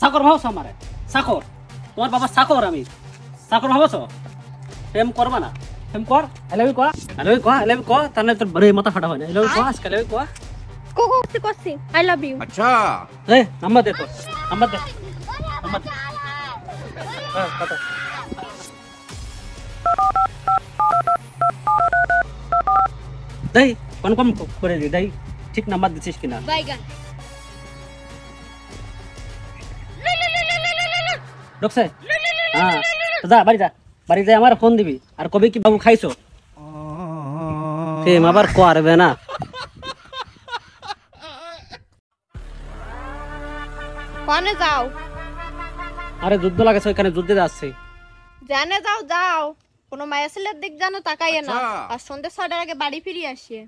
চাকর ভাবছো আমারে? চাকর? তোমার বাবা চাকর আমি? চাকর ভাবছো? প্রেম করবা না? প্রেম কর, এলাবি কর, এলাবি কর, এলাবি কর, তাহলে তোর বড় মাথা ফাটা হয় না। এলাবি কর, আজকে এলাবি কর। কোসি আই লাভ ইউ। अच्छा এ নাম্বার দে তো, নাম্বার দে, নাম্বার দে। হ্যাঁ কথা দেই, কনফার্ম করে দি দেই, ঠিক নাম্বার দিছিস কিনা। বাইগান ঢুকছে? হ্যাঁ যা বাড়ি যা, বাড়ি যাই আমার ফোন দিবি আর কবে কি বাবু খাইছো। প্রেম আবার করবে না। কোনে যাও? আরে যুদ্ধ লাগেছে, ওইখানে যুদ্ধে যাচ্ছে। জানে যাও যাও, কোনো মায়া ছেলের দিক জানো তাকাইয়ে না। আচ্ছা। আর সন্ধ্যে 6টার আগে বাড়ি ফিরে আসে।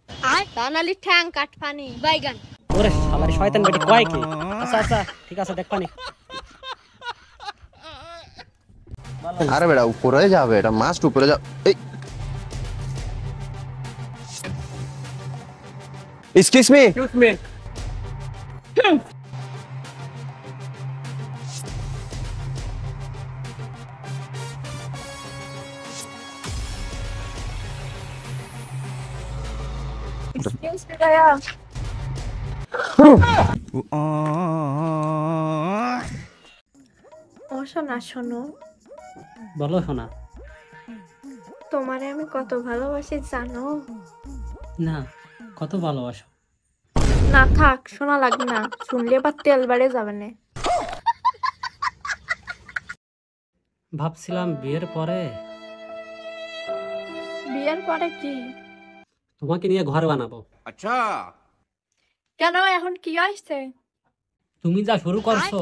তা নালি ঠ্যাং কাটফানি বাইগান। ওরে শালার শয়তান বেটি কয় কি? আচ্ছা আচ্ছা ঠিক আছে দেখ পানি। আরে বেটা উপরে যাবে, এটা মাস্ট উপরে যাও। এক্সকিউজ মি, ও শোনা শোনো, বলো শোনা। তোমারে আমি কত ভালোবাসি জানো? না, কত ভালোবাসো। না থাক, শোনা লাগবে না, শুনলে আবার তেল বাড়ে যাবে না। ভাবছিলাম বিয়ের পরে বিয়ের পরে কি? তোমাকে নিয়ে ঘর বানাবো। अच्छा কেন এখন কি আসছে? তুমি যা শুরু করছো,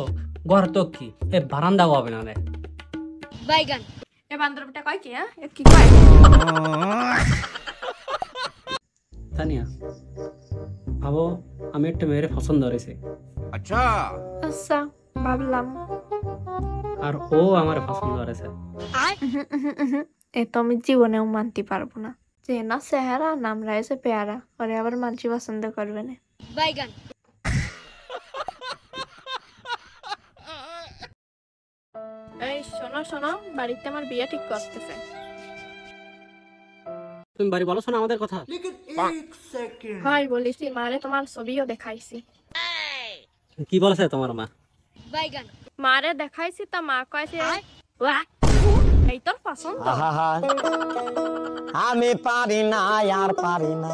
ঘর তো কি এ বারান্দা হবে না রে। বাইগান এ বান্দরটা কয় কি? হ্যাঁ এ কি কয়? তানিয়া ভাবো, আমি একটা মেয়ের পছন্দ হয়েছে अच्छा আচ্ছা ভাবলাম। আর ও আমার পছন্দ হয়েছে। এ তো আমি জীবনেও মানতে পারবো না যে না চেহারা নাম রাইছে পেয়ারা ওরে আবার মানছি পছন্দ করবে না। বাইগান এই শোনো শোনো, বাড়িতে আমার বিয়ে ঠিক করতেছে। তুমি বাড়ি বলো শোনা আমাদের কথা। হয় বলিছি, মারে তোমার ছবিও দেখাইছি। কি বলেছে তোমার মা? বাইগান মারে দেখাইছি, তা মা কয়েছে ওয়া এই তোর পছন্দ। আমি পারি না আর পারি না।